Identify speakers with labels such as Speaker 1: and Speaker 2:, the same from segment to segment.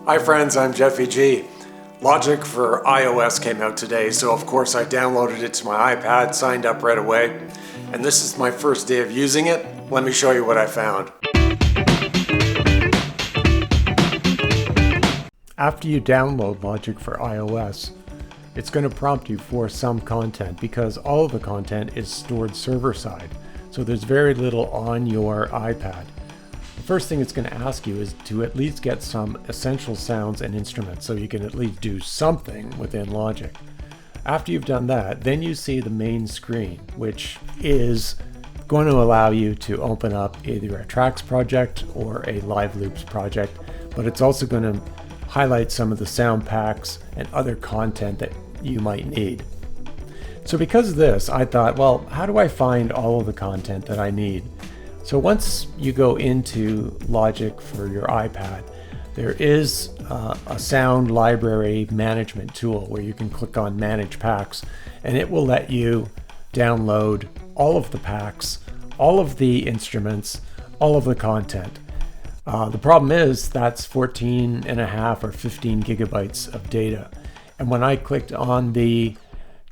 Speaker 1: Hi friends, I'm Jeffy G. Logic for iOS came out today, so of course I downloaded it to my iPad, signed up right away, and this is my first day of using it. Let me show you what I found. After you download Logic for iOS, it's going to prompt you for some content because all of the content is stored server-side, so there's very little on your iPad. The first thing it's going to ask you is to at least get some essential sounds and instruments so you can at least do something within Logic. After you've done that, then you see the main screen, which is going to allow you to open up either a tracks project or a live loops project, but it's also going to highlight some of the sound packs and other content that you might need. So because of this, I thought, well, how do I find all of the content that I need? So once you go into Logic for your iPad, there is a sound library management tool where you can click on Manage Packs, and it will let you download all of the packs, all of the instruments, all of the content. The problem is that's 14.5 or 15 gigabytes of data. And when I clicked on the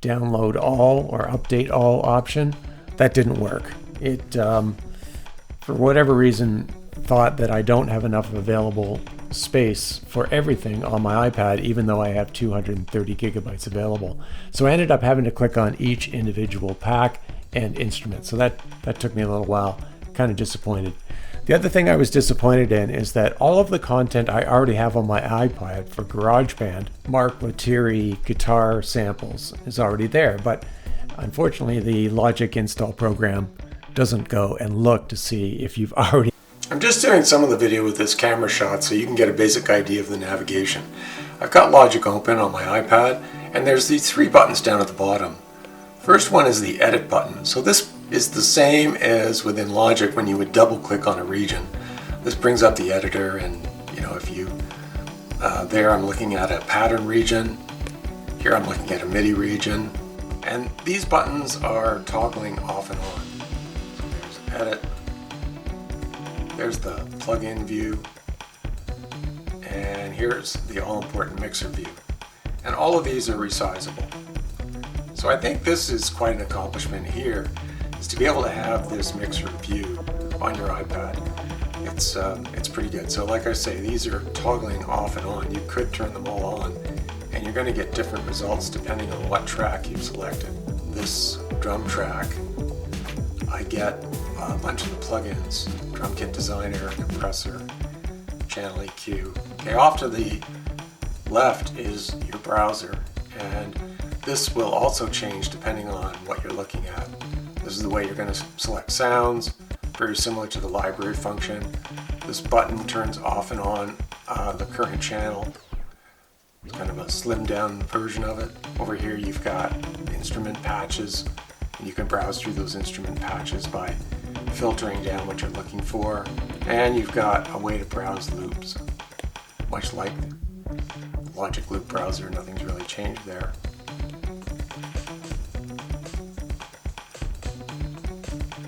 Speaker 1: download all or update all option, that didn't work. It for whatever reason, thought that I don't have enough available space for everything on my iPad, even though I have 230 gigabytes available. So I ended up having to click on each individual pack and instrument. So that took me a little while, kind of disappointed. The other thing I was disappointed in is that all of the content I already have on my iPad for GarageBand, Mark Lettieri guitar samples, is already there. But unfortunately, the Logic install program doesn't go and look to see if you've already... I'm just doing some of the video with this camera shot so you can get a basic idea of the navigation. I've got Logic open on my iPad, and there's these three buttons down at the bottom. First one is the Edit button. So this is the same as within Logic when you would double click on a region. This brings up the editor, and if you there I'm looking at a pattern region, here I'm looking at a MIDI region, and these buttons are toggling off and on. Edit. There's the plugin view, and here's the all-important mixer view. And all of these are resizable. So I think this is quite an accomplishment here, is to be able to have this mixer view on your iPad. It's pretty good. So like I say, these are toggling off and on. You could turn them all on, and you're going to get different results depending on what track you've selected. This drum track, I get a bunch of the plugins: Drum Kit Designer, Compressor, Channel EQ. Okay, off to the left is your browser, and this will also change depending on what you're looking at. This is the way you're going to select sounds, very similar to the library function. This button turns off and on the current channel. It's kind of a slimmed down version of it. Over here you've got instrument patches, and you can browse through those instrument patches by filtering down what you're looking for. And you've got a way to browse loops. Much like the Logic Loop browser, nothing's really changed there.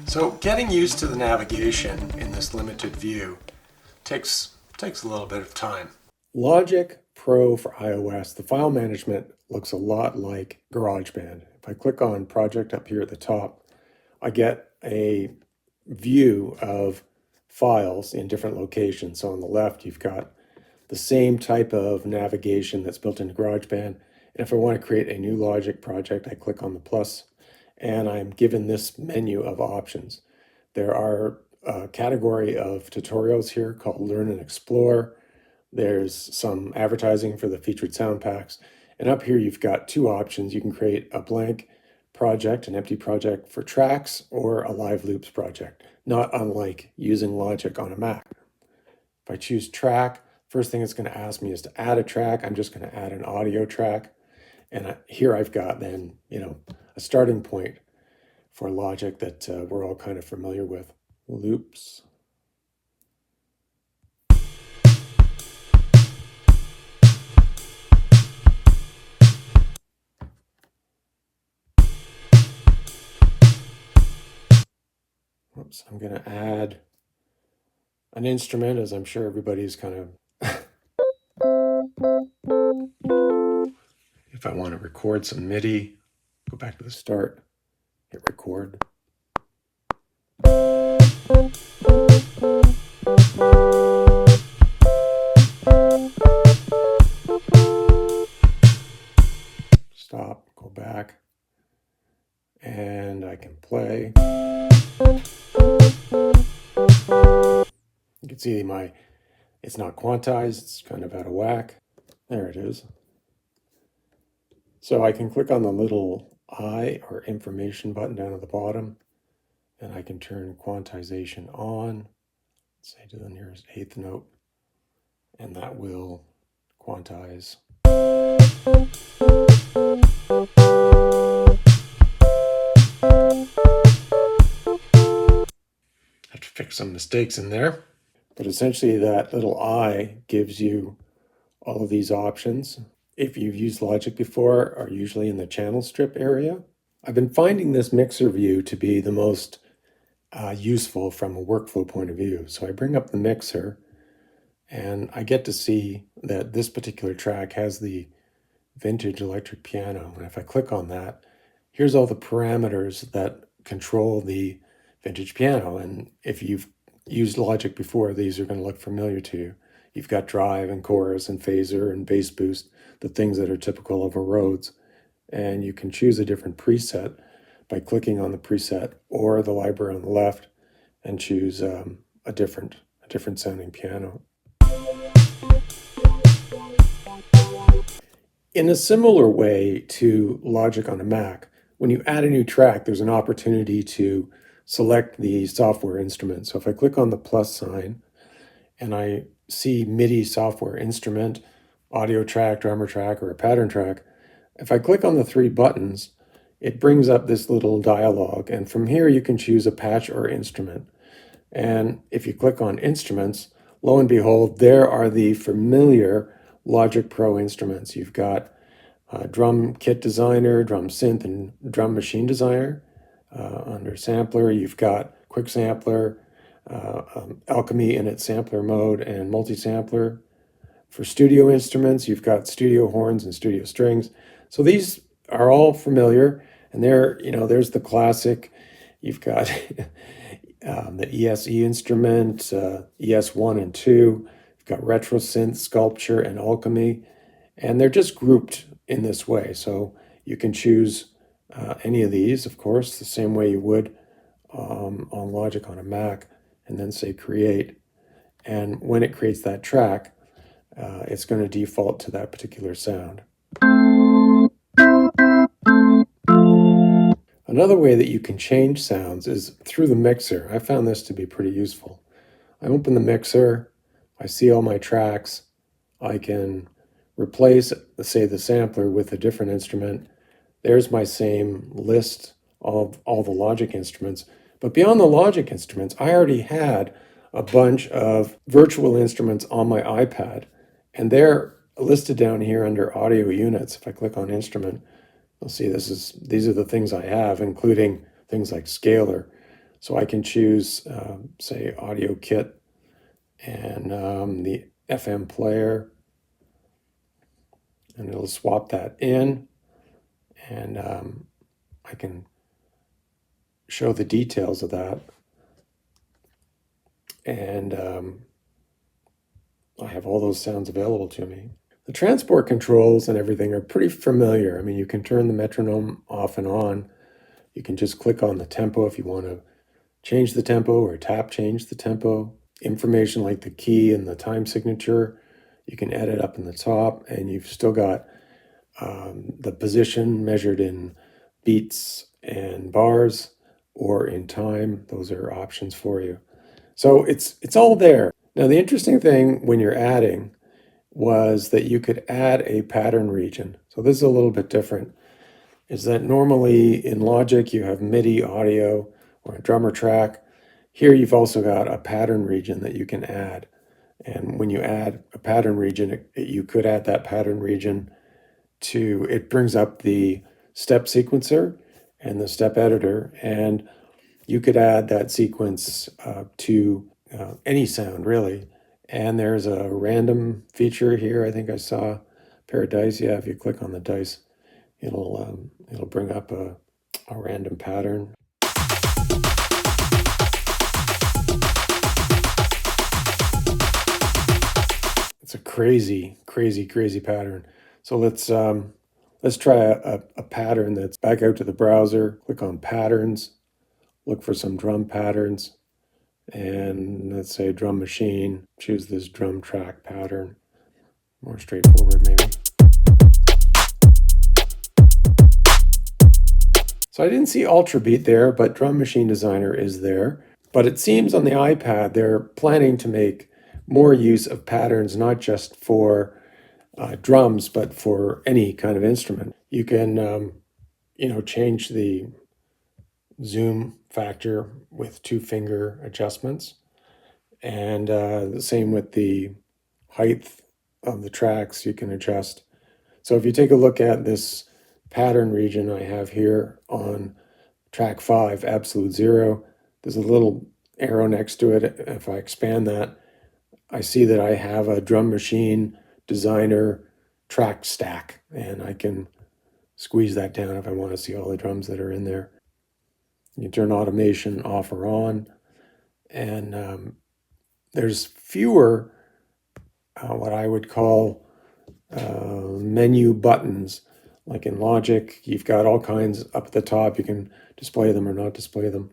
Speaker 1: So getting used to the navigation in this limited view takes a little bit of time. Logic Pro for iOS, the file management looks a lot like GarageBand. If I click on Project up here at the top, I get a view of files in different locations. So on the left, you've got the same type of navigation that's built into GarageBand. And if I want to create a new Logic project, I click on the plus, and I'm given this menu of options. There are a category of tutorials here called Learn and Explore. There's some advertising for the featured sound packs. And up here, you've got two options. You can create a blank project, an empty project for tracks, or a live loops project, not unlike using Logic on a Mac. If I choose track, first thing it's going to ask me is to add a track. I'm just going to add an audio track. And here I've got then, a starting point for Logic that we're all kind of familiar with. Loops. Oops, I'm going to add an instrument, as I'm sure everybody's kind of If I want to record some MIDI, go back to the start, hit record. Stop, go back, and I can play. You can see it's not quantized, it's kind of out of whack. There it is. So I can click on the little I or information button down at the bottom, and I can turn quantization on, say to the nearest eighth note, and that will quantize. Have to fix some mistakes in there. But essentially that little I gives you all of these options. If you've used Logic before, are usually in the channel strip area. I've been finding this mixer view to be the most useful from a workflow point of view. So I bring up the mixer and I get to see that this particular track has the vintage electric piano. And if I click on that, here's all the parameters that control the vintage piano. And if you've used Logic before, these are going to look familiar to you. You've got drive and chorus and phaser and bass boost, the things that are typical of a Rhodes. And you can choose a different preset by clicking on the preset or the library on the left and choose a different sounding piano. In a similar way to Logic on a Mac, when you add a new track, there's an opportunity to select the software instrument. So if I click on the plus sign and I see MIDI software instrument, audio track, drummer track, or a pattern track, if I click on the three buttons, it brings up this little dialog. And from here, you can choose a patch or instrument. And if you click on instruments, lo and behold, there are the familiar Logic Pro instruments. You've got drum kit designer, drum synth, and drum machine designer. Under sampler, you've got quick sampler, alchemy in its sampler mode, and multi-sampler. For studio instruments, you've got studio horns and studio strings. So these are all familiar, and there's the classic. You've got the ESE instrument, ES1 and 2. You've got retro synth, sculpture, and alchemy, and they're just grouped in this way. So you can choose any of these, of course, the same way you would on Logic on a Mac, and then say create. And when it creates that track, it's going to default to that particular sound. Another way that you can change sounds is through the mixer. I found this to be pretty useful. I open the mixer, I see all my tracks, I can replace, say, the sampler with a different instrument. There's my same list of all the Logic instruments. But beyond the Logic instruments, I already had a bunch of virtual instruments on my iPad, and they're listed down here under audio units. If I click on instrument, you'll see these are the things I have, including things like scaler. So I can choose, say, audio kit and the FM player, and it'll swap that in, and I can show the details of that. And I have all those sounds available to me. The transport controls and everything are pretty familiar. I mean, you can turn the metronome off and on. You can just click on the tempo if you want to change the tempo or tap change the tempo. Information like the key and the time signature, you can edit up in the top, and you've still got the position measured in beats and bars or in time. Those are options for you. So it's all there. Now, the interesting thing when you're adding was that you could add a pattern region. So this is a little bit different, is that normally in Logic you have MIDI audio or a drummer track. Here you've also got a pattern region that you can add. And when you add a pattern region, you could add that pattern region to, it brings up the step sequencer and the step editor, and you could add that sequence to any sound, really. And there's a random feature here. I think I saw pair of dice. Yeah, if you click on the dice, it'll bring up a random pattern. It's a crazy, crazy, crazy pattern. So let's try a pattern that's back out to the browser. Click on patterns, look for some drum patterns, and let's say drum machine. Choose this drum track pattern. More straightforward, maybe. So I didn't see Ultra Beat there, but Drum Machine Designer is there. But it seems on the iPad they're planning to make more use of patterns, not just for drums, but for any kind of instrument. You can, change the zoom factor with 2-finger adjustments, and the same with the height of the tracks. You can adjust. So if you take a look at this pattern region I have here on track 5, absolute 0, there's a little arrow next to it. If I expand that, I see that I have a Drum Machine Designer track stack, and I can squeeze that down if I want to see all the drums that are in there. You can turn automation off or on, and there's fewer what I would call menu buttons. Like in Logic, you've got all kinds up at the top. You can display them or not display them.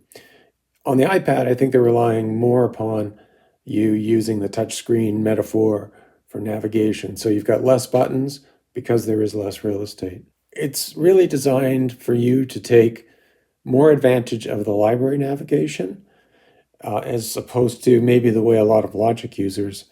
Speaker 1: On the iPad, I think they're relying more upon you using the touchscreen metaphor for navigation. So you've got less buttons because there is less real estate. It's really designed for you to take more advantage of the library navigation as opposed to maybe the way a lot of Logic users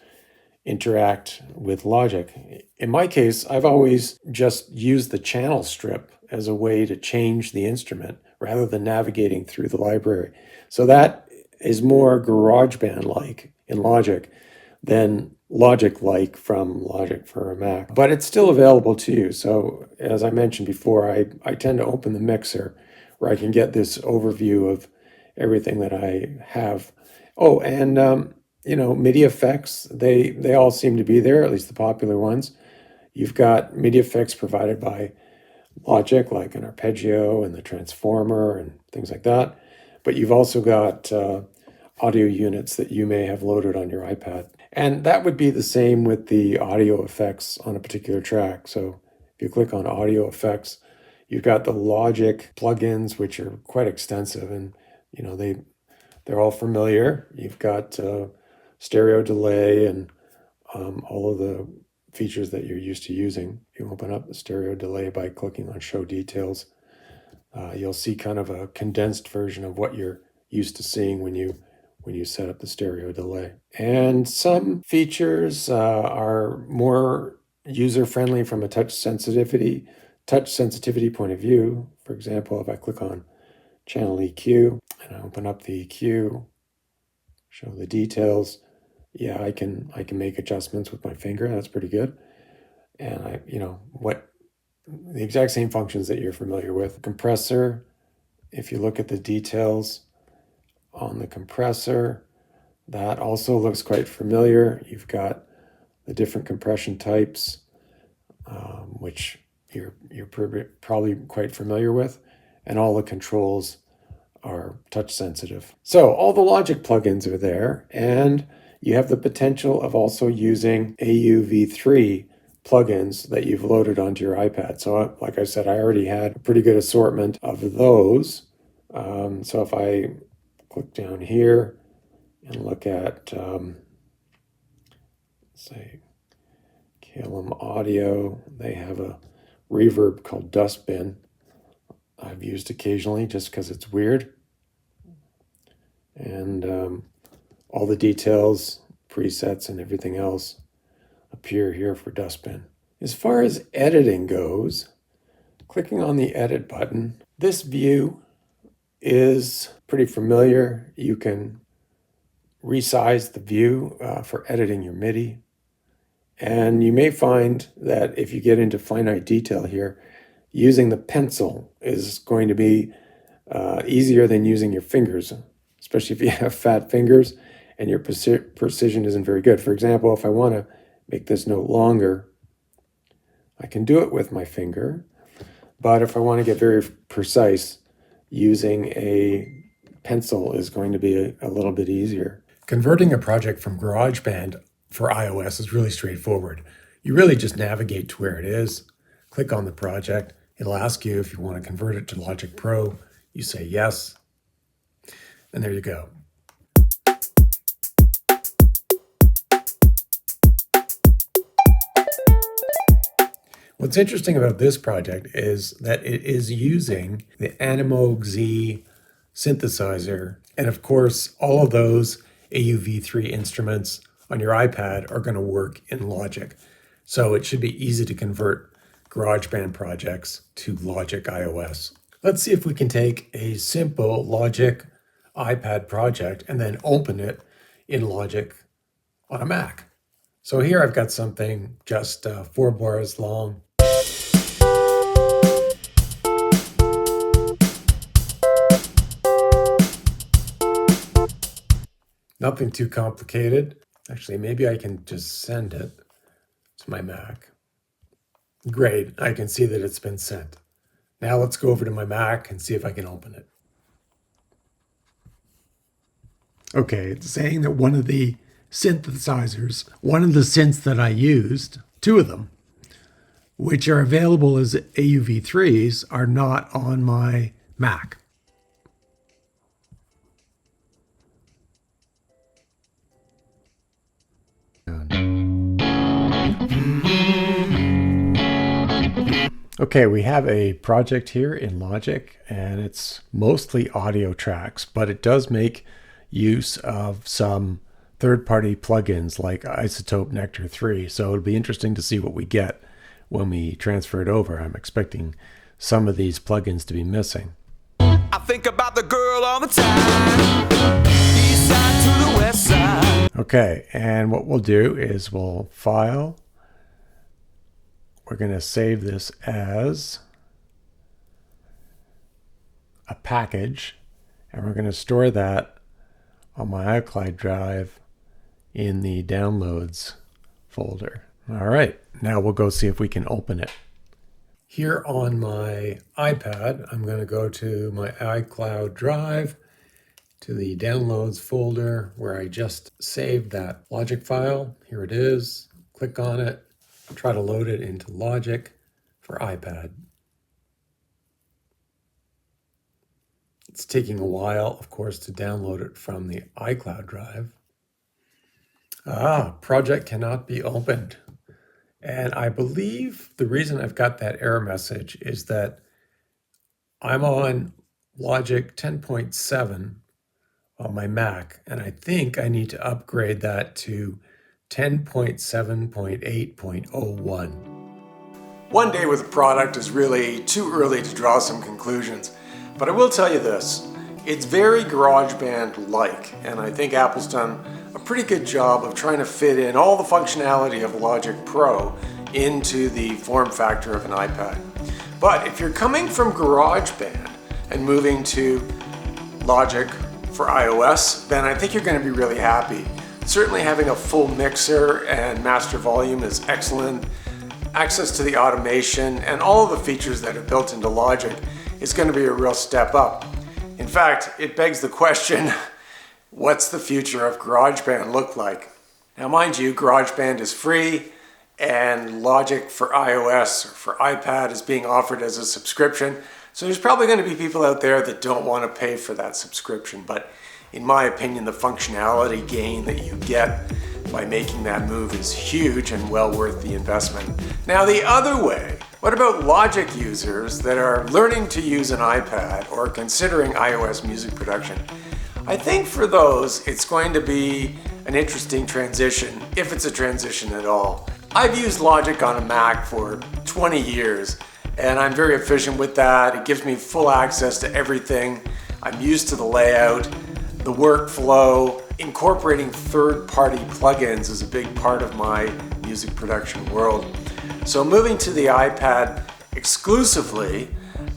Speaker 1: interact with Logic. In my case, I've always just used the channel strip as a way to change the instrument rather than navigating through the library. So that is more GarageBand-like in Logic than Logic-like from Logic for a Mac. But it's still available to you. So as I mentioned before, I tend to open the mixer where I can get this overview of everything that I have. Oh, and MIDI effects, they all seem to be there, at least the popular ones. You've got MIDI effects provided by Logic, like an arpeggio and the transformer and things like that. But you've also got audio units that you may have loaded on your iPad. And that would be the same with the audio effects on a particular track. So if you click on audio effects, you've got the Logic plugins, which are quite extensive, and they're all familiar. You've got stereo delay and all of the features that you're used to using. You open up the stereo delay by clicking on Show Details. You'll see kind of a condensed version of what you're used to seeing when you set up the stereo delay. And some features are more user-friendly from a touch sensitivity point of view. For example, if I click on Channel EQ and I open up the EQ, show the details, yeah, I can make adjustments with my finger. That's pretty good. And the exact same functions that you're familiar with. Compressor, if you look at the details on the compressor, that also looks quite familiar. You've got the different compression types, which you're probably quite familiar with, and all the controls are touch sensitive. So all the Logic plugins are there, and you have the potential of also using AUV3 plugins that you've loaded onto your iPad. So like I said, I already had a pretty good assortment of those. So if I click down here and look at, say, KLM Audio, they have a reverb called Dustbin. I've used occasionally just because it's weird. And all the details, presets, and everything else appear here for Dustbin. As far as editing goes, clicking on the Edit button, this view is pretty familiar. You can resize the view for editing your MIDI. And you may find that if you get into finite detail here, using the pencil is going to be easier than using your fingers, especially if you have fat fingers and your precision isn't very good. For example, if I want to make this note longer, I can do it with my finger, But if I want to get very precise, using a pencil is going to be a little bit easier. Converting a project from GarageBand for iOS is really straightforward. You really just navigate to where it is, click on the project. It'll ask you if you want to convert it to Logic Pro. You say yes, and there you go. What's interesting about this project is that it is using the Animoog Z synthesizer. And of course, all of those AUV3 instruments on your iPad are going to work in Logic. So it should be easy to convert GarageBand projects to Logic iOS. Let's see if we can take a simple Logic iPad project and then open it in Logic on a Mac. So here I've got something just 4 bars long. Nothing too complicated. Actually, maybe I can just send it to my Mac. Great, I can see that it's been sent. Now let's go over to my Mac and see if I can open it. Okay, it's saying that one of the synthesizers, one of the synths that I used, 2 of them, which are available as AUV3s, are not on my Mac. Okay, we have a project here in Logic, and it's mostly audio tracks, but it does make use of some third-party plugins like Isotope Nectar 3, so it'll be interesting to see what we get when we transfer it over. I'm expecting some of these plugins to be missing.
Speaker 2: I think about the girl all the time, east side to the west side.
Speaker 1: Okay, and what we'll do is we'll file. We're going to save this as a package, and we're going to store that on my iCloud drive in the downloads folder. All right, now we'll go see if we can open it. Here on my iPad, I'm going to go to my iCloud drive, to the downloads folder where I just saved that Logic file. Here it is. Click on it. Try to load it into Logic for iPad. It's taking a while, of course, to download it from the iCloud drive. Project cannot be opened. And I believe the reason I've got that error message is that I'm on Logic 10.7 on my Mac, and I think I need to upgrade that to 10.7.8.01. One day with a product is really too early to draw some conclusions, but I will tell you this, it's very GarageBand-like, and I think Apple's done a pretty good job of trying to fit in all the functionality of Logic Pro into the form factor of an iPad. But if you're coming from GarageBand and moving to Logic for iOS, then I think you're going to be really happy. Certainly having a full mixer and master volume is excellent. Access to the automation and all of the features that are built into Logic is going to be a real step up. In fact, it begs the question, what's the future of GarageBand look like? Now mind you, GarageBand is free and Logic for iOS or for iPad is being offered as a subscription. So there's probably going to be people out there that don't want to pay for that subscription, but in my opinion, the functionality gain that you get by making that move is huge and well worth the investment. Now the other way, what about Logic users that are learning to use an iPad or considering iOS music production? I think for those, it's going to be an interesting transition, if it's a transition at all. I've used Logic on a Mac for 20 years, and I'm very efficient with that. It gives me full access to everything. I'm used to the layout, the workflow. Incorporating third-party plugins is a big part of my music production world. So moving to the iPad exclusively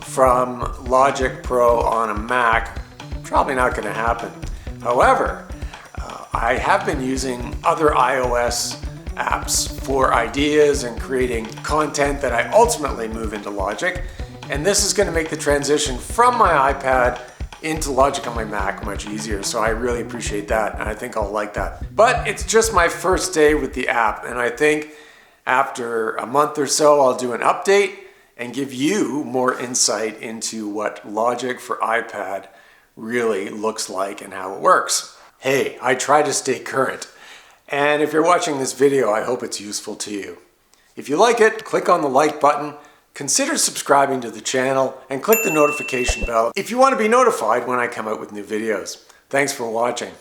Speaker 1: from Logic Pro on a Mac, probably not going to happen. However, I have been using other iOS apps for ideas and creating content that I ultimately move into Logic. And this is going to make the transition from my iPad into Logic on my Mac much easier, so I really appreciate that, and I think I'll like that. But it's just my first day with the app, and I think after a month or so I'll do an update and give you more insight into what Logic for iPad really looks like and how it works. Hey, I try to stay current, and if you're watching this video, I hope it's useful to you. If you like it, click on the like button, consider subscribing to the channel, and click the notification bell if you want to be notified when I come out with new videos. Thanks for watching.